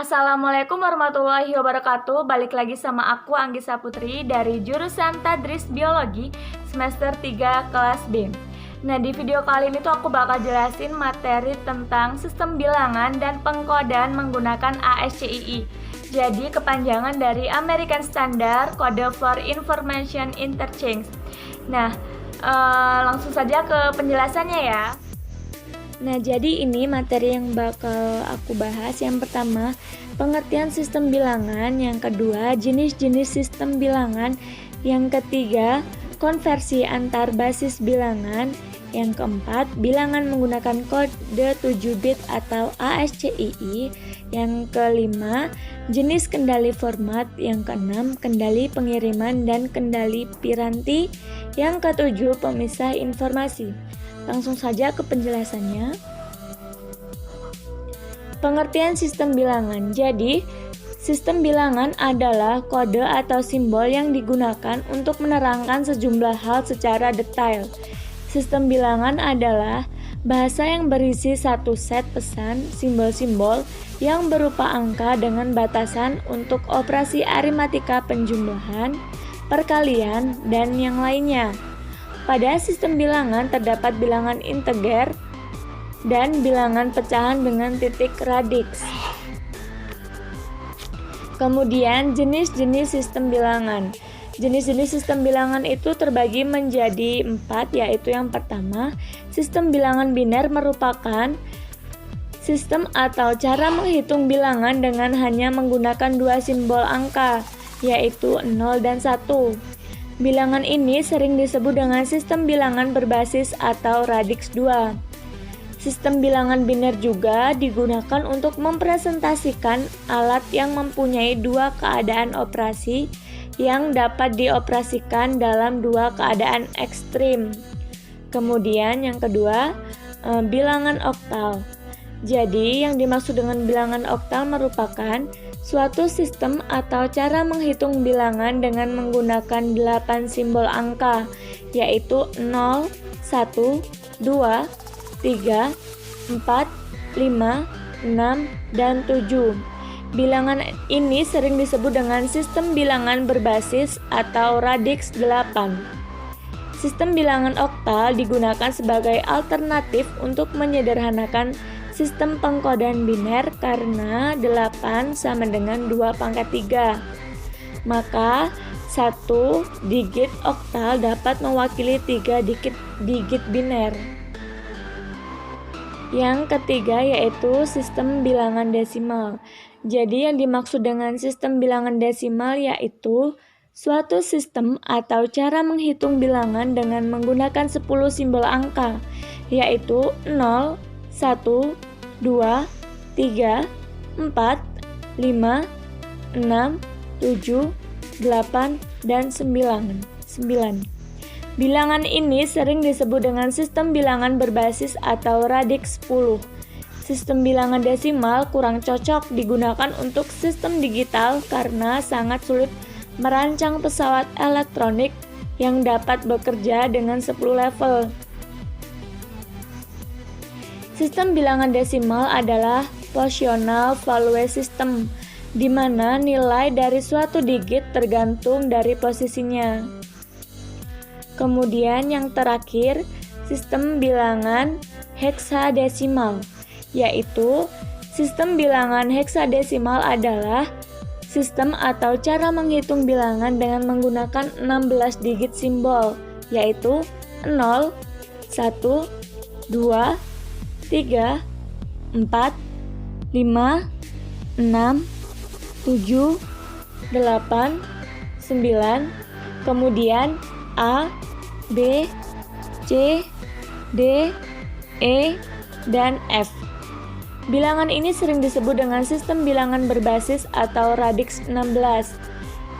Assalamualaikum warahmatullahi wabarakatuh. Balik lagi sama aku Anggisa Putri dari jurusan Tadris Biologi semester 3 kelas B. Nah, di video kali ini tuh aku bakal jelasin materi tentang sistem bilangan dan pengkodean menggunakan ASCII. Jadi kepanjangan dari American Standard Code for Information Interchange. Nah, langsung saja ke penjelasannya ya. Nah, jadi ini materi yang bakal aku bahas. Yang pertama, pengertian sistem bilangan. Yang kedua, jenis-jenis sistem bilangan. Yang ketiga, konversi antar basis bilangan. Yang keempat, bilangan menggunakan kode 7 bit atau ASCII. Yang kelima, jenis kendali format. Yang keenam, kendali pengiriman dan kendali piranti. Yang ketujuh, pemisah informasi. Langsung saja ke penjelasannya. Pengertian sistem bilangan. Jadi, sistem bilangan adalah kode atau simbol yang digunakan untuk menerangkan sejumlah hal secara detail. Sistem bilangan adalah bahasa yang berisi satu set pesan simbol-simbol yang berupa angka dengan batasan untuk operasi aritmatika penjumlahan, perkalian, dan yang lainnya. Pada sistem bilangan terdapat bilangan integer dan bilangan pecahan dengan titik radiks. Kemudian jenis-jenis sistem bilangan. Jenis-jenis sistem bilangan itu terbagi menjadi 4, yaitu yang pertama, sistem bilangan biner merupakan sistem atau cara menghitung bilangan dengan hanya menggunakan dua simbol angka, yaitu 0 dan 1. Bilangan ini sering disebut dengan sistem bilangan berbasis atau radix 2. Sistem bilangan biner juga digunakan untuk mempresentasikan alat yang mempunyai dua keadaan operasi yang dapat dioperasikan dalam dua keadaan ekstrim. Kemudian yang kedua, bilangan oktal. Jadi yang dimaksud dengan bilangan oktal merupakan suatu sistem atau cara menghitung bilangan dengan menggunakan 8 simbol angka, yaitu 0, 1, 2, 3, 4, 5, 6, dan 7. Bilangan ini sering disebut dengan sistem bilangan berbasis atau radix 8. Sistem bilangan oktal digunakan sebagai alternatif untuk menyederhanakan sistem pengkodean biner karena 8 sama dengan 2 pangkat 3. Maka 1 digit oktal dapat mewakili 3 digit biner. Yang ketiga yaitu sistem bilangan desimal. Jadi yang dimaksud dengan sistem bilangan desimal yaitu suatu sistem atau cara menghitung bilangan dengan menggunakan 10 simbol angka, yaitu 0, 1, 2, 3, 4, 5, 6, 7, 8, dan 9. Bilangan ini sering disebut dengan sistem bilangan berbasis atau radix 10. Sistem bilangan desimal kurang cocok digunakan untuk sistem digital karena sangat sulit merancang pesawat elektronik yang dapat bekerja dengan 10 level. Sistem bilangan desimal adalah positional value system, di mana nilai dari suatu digit tergantung dari posisinya. Kemudian yang terakhir, sistem bilangan heksadesimal, yaitu sistem bilangan heksadesimal adalah sistem atau cara menghitung bilangan dengan menggunakan 16 digit simbol, yaitu 0, 1, 2, 3, 4, 5, 6, 7, 8, 9, kemudian A, B, C, D, E, dan F. Bilangan ini sering disebut dengan sistem bilangan berbasis atau radix 16,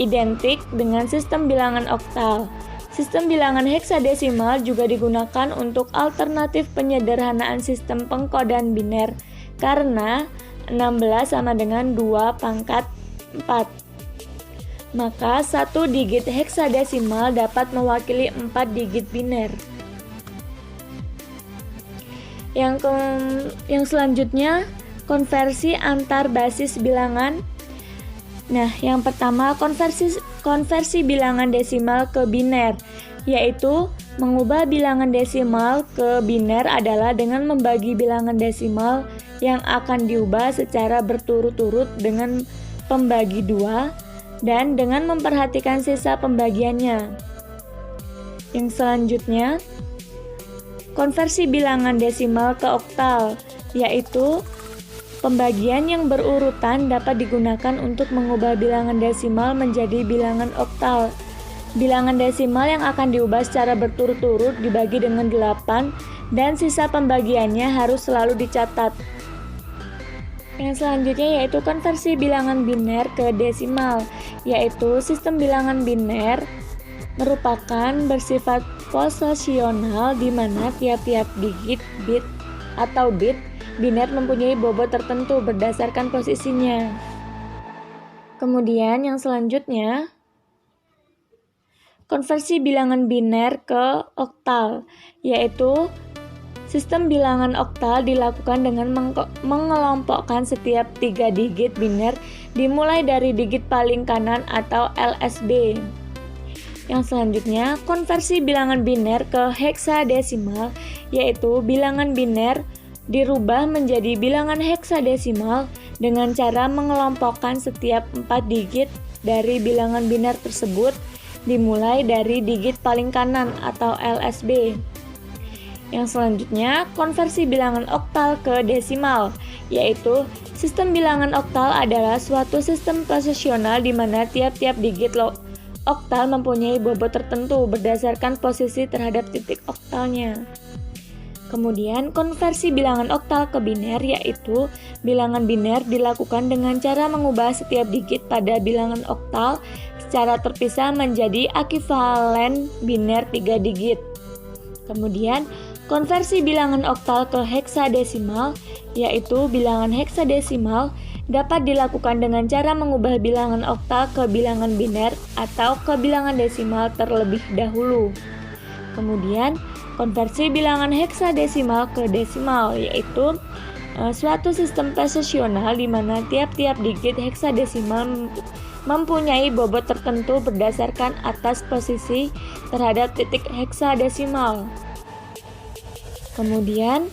identik dengan sistem bilangan oktal. Sistem bilangan heksadesimal juga digunakan untuk alternatif penyederhanaan sistem pengkodean biner karena 16 sama dengan 2 pangkat 4. Maka 1 digit heksadesimal dapat mewakili 4 digit biner. Yang selanjutnya konversi antar basis bilangan. Nah, yang pertama konversi bilangan desimal ke biner, yaitu mengubah bilangan desimal ke biner adalah dengan membagi bilangan desimal yang akan diubah secara berturut-turut dengan pembagi 2 dan dengan memperhatikan sisa pembagiannya. Yang selanjutnya, konversi bilangan desimal ke oktal, yaitu pembagian yang berurutan dapat digunakan untuk mengubah bilangan desimal menjadi bilangan oktal. Bilangan desimal yang akan diubah secara berturut-turut dibagi dengan 8 dan sisa pembagiannya harus selalu dicatat. Yang selanjutnya yaitu konversi bilangan biner ke desimal, yaitu sistem bilangan biner merupakan bersifat posisional di mana tiap-tiap digit bit biner mempunyai bobot tertentu berdasarkan posisinya. Kemudian yang selanjutnya, konversi bilangan biner ke oktal, yaitu sistem bilangan oktal dilakukan dengan mengelompokkan setiap 3 digit biner dimulai dari digit paling kanan atau LSB. Yang selanjutnya, konversi bilangan biner ke heksadesimal, yaitu bilangan biner dirubah menjadi bilangan heksadesimal dengan cara mengelompokkan setiap 4 digit dari bilangan biner tersebut dimulai dari digit paling kanan atau LSB. Yang selanjutnya, konversi bilangan oktal ke desimal, yaitu sistem bilangan oktal adalah suatu sistem posisional di mana tiap-tiap digit oktal mempunyai bobot tertentu berdasarkan posisi terhadap titik oktalnya. Kemudian, konversi bilangan oktal ke biner, yaitu bilangan biner dilakukan dengan cara mengubah setiap digit pada bilangan oktal secara terpisah menjadi ekivalen biner 3 digit. Kemudian, konversi bilangan oktal ke heksadesimal, yaitu bilangan heksadesimal dapat dilakukan dengan cara mengubah bilangan oktal ke bilangan biner atau ke bilangan desimal terlebih dahulu. Kemudian, konversi bilangan heksadesimal ke desimal, yaitu suatu sistem posisional di mana tiap-tiap digit heksadesimal mempunyai bobot tertentu berdasarkan atas posisi terhadap titik heksadesimal. Kemudian,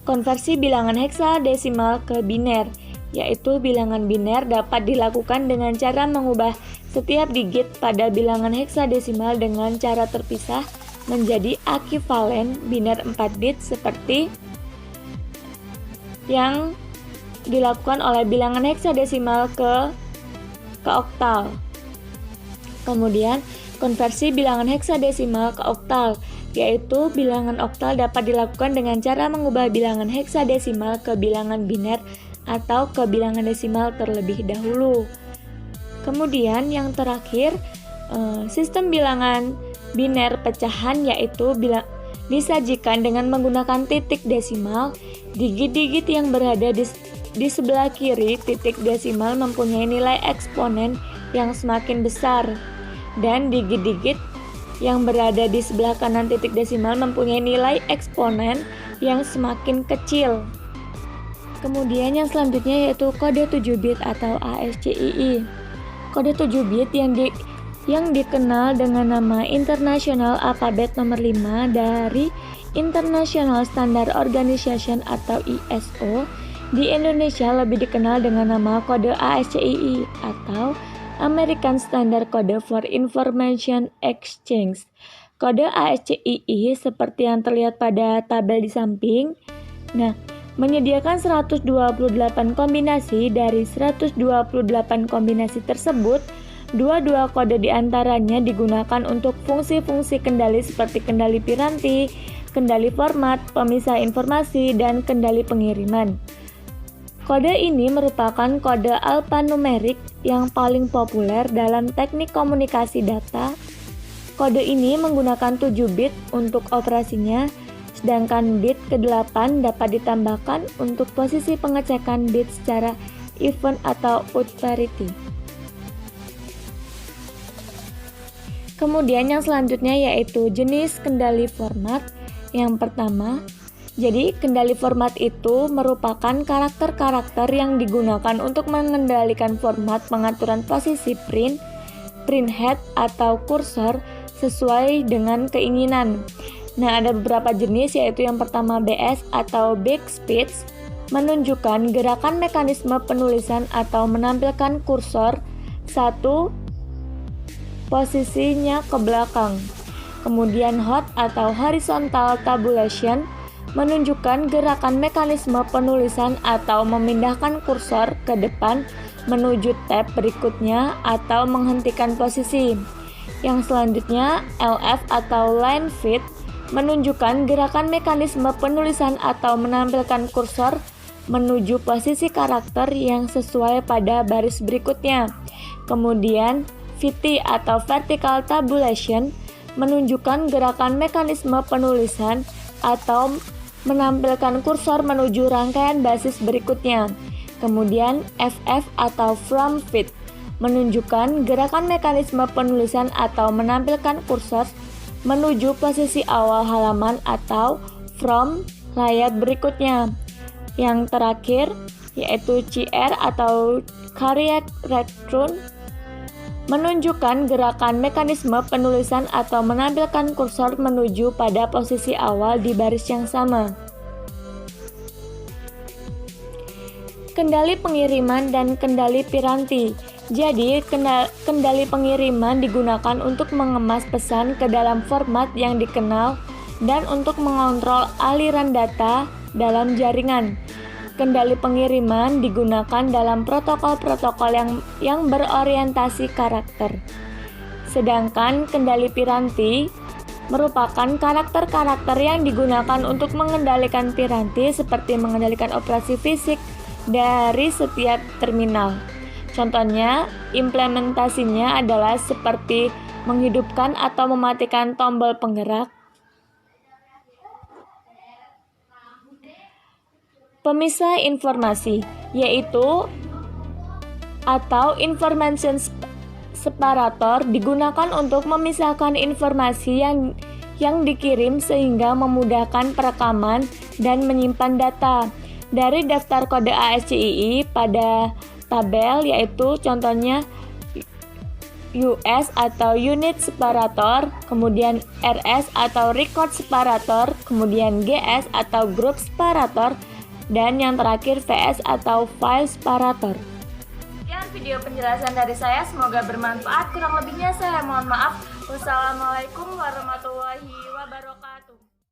konversi bilangan heksadesimal ke biner, yaitu bilangan biner dapat dilakukan dengan cara mengubah setiap digit pada bilangan heksadesimal dengan cara terpisah menjadi ekivalen biner 4 bit seperti yang dilakukan oleh bilangan heksadesimal ke oktal. Kemudian, konversi bilangan heksadesimal ke oktal, yaitu bilangan oktal dapat dilakukan dengan cara mengubah bilangan heksadesimal ke bilangan biner atau ke bilangan desimal terlebih dahulu. Kemudian yang terakhir, sistem bilangan biner pecahan, yaitu disajikan dengan menggunakan titik desimal. Digit-digit yang berada di sebelah kiri titik desimal mempunyai nilai eksponen yang semakin besar, dan digit-digit yang berada di sebelah kanan titik desimal mempunyai nilai eksponen yang semakin kecil. Kemudian yang selanjutnya yaitu kode 7 bit atau ASCII. Kode 7 bit yang dikenal dengan nama International Alphabet nomor 5 dari International Standard Organization atau ISO, di Indonesia lebih dikenal dengan nama kode ASCII atau American Standard Code for Information Exchange. Kode ASCII seperti yang terlihat pada tabel di samping. Menyediakan 128 kombinasi. Dari 128 kombinasi tersebut, 22 kode diantaranya digunakan untuk fungsi-fungsi kendali seperti kendali piranti, kendali format, pemisah informasi, dan kendali pengiriman. Kode ini merupakan kode alfanumerik yang paling populer dalam teknik komunikasi data. Kode ini menggunakan 7 bit untuk operasinya, sedangkan bit ke-8 dapat ditambahkan untuk posisi pengecekan bit secara even atau odd parity. Kemudian yang selanjutnya yaitu jenis kendali format. Yang pertama, Jadi, kendali format itu merupakan karakter-karakter yang digunakan untuk mengendalikan format pengaturan posisi print, print head, atau kursor sesuai dengan keinginan. Nah, ada beberapa jenis, yaitu yang pertama BS atau backspace, menunjukkan gerakan mekanisme penulisan atau menampilkan kursor satu posisinya ke belakang. Kemudian hot atau horizontal tabulation, menunjukkan gerakan mekanisme penulisan atau memindahkan kursor ke depan menuju tab berikutnya atau menghentikan posisi. Yang selanjutnya, LF atau line fit, menunjukkan gerakan mekanisme penulisan atau menampilkan kursor menuju posisi karakter yang sesuai pada baris berikutnya. Kemudian, VT atau vertical tabulation, menunjukkan gerakan mekanisme penulisan atau menampilkan kursor menuju rangkaian basis berikutnya. Kemudian FF atau from fit, menunjukkan gerakan mekanisme penulisan atau menampilkan kursor menuju posisi awal halaman atau from layar berikutnya. Yang terakhir yaitu CR atau cardiac return, menunjukkan gerakan mekanisme penulisan atau menampilkan kursor menuju pada posisi awal di baris yang sama. Kendali pengiriman dan kendali piranti. Jadi, kendali pengiriman digunakan untuk mengemas pesan ke dalam format yang dikenal dan untuk mengontrol aliran data dalam jaringan. Kendali pengiriman digunakan dalam protokol-protokol yang berorientasi karakter. Sedangkan kendali piranti merupakan karakter-karakter yang digunakan untuk mengendalikan piranti seperti mengendalikan operasi fisik dari setiap terminal. Contohnya, implementasinya adalah seperti menghidupkan atau mematikan tombol penggerak, pemisah informasi, yaitu atau information separator digunakan untuk memisahkan informasi yang dikirim sehingga memudahkan perekaman dan menyimpan data dari daftar kode ASCII pada tabel, yaitu contohnya US atau unit separator, kemudian RS atau record separator, kemudian GS atau group separator, dan yang terakhir VS atau file separator. Sekian video penjelasan dari saya, semoga bermanfaat. Kurang lebihnya saya mohon maaf. Wassalamualaikum warahmatullahi wabarakatuh.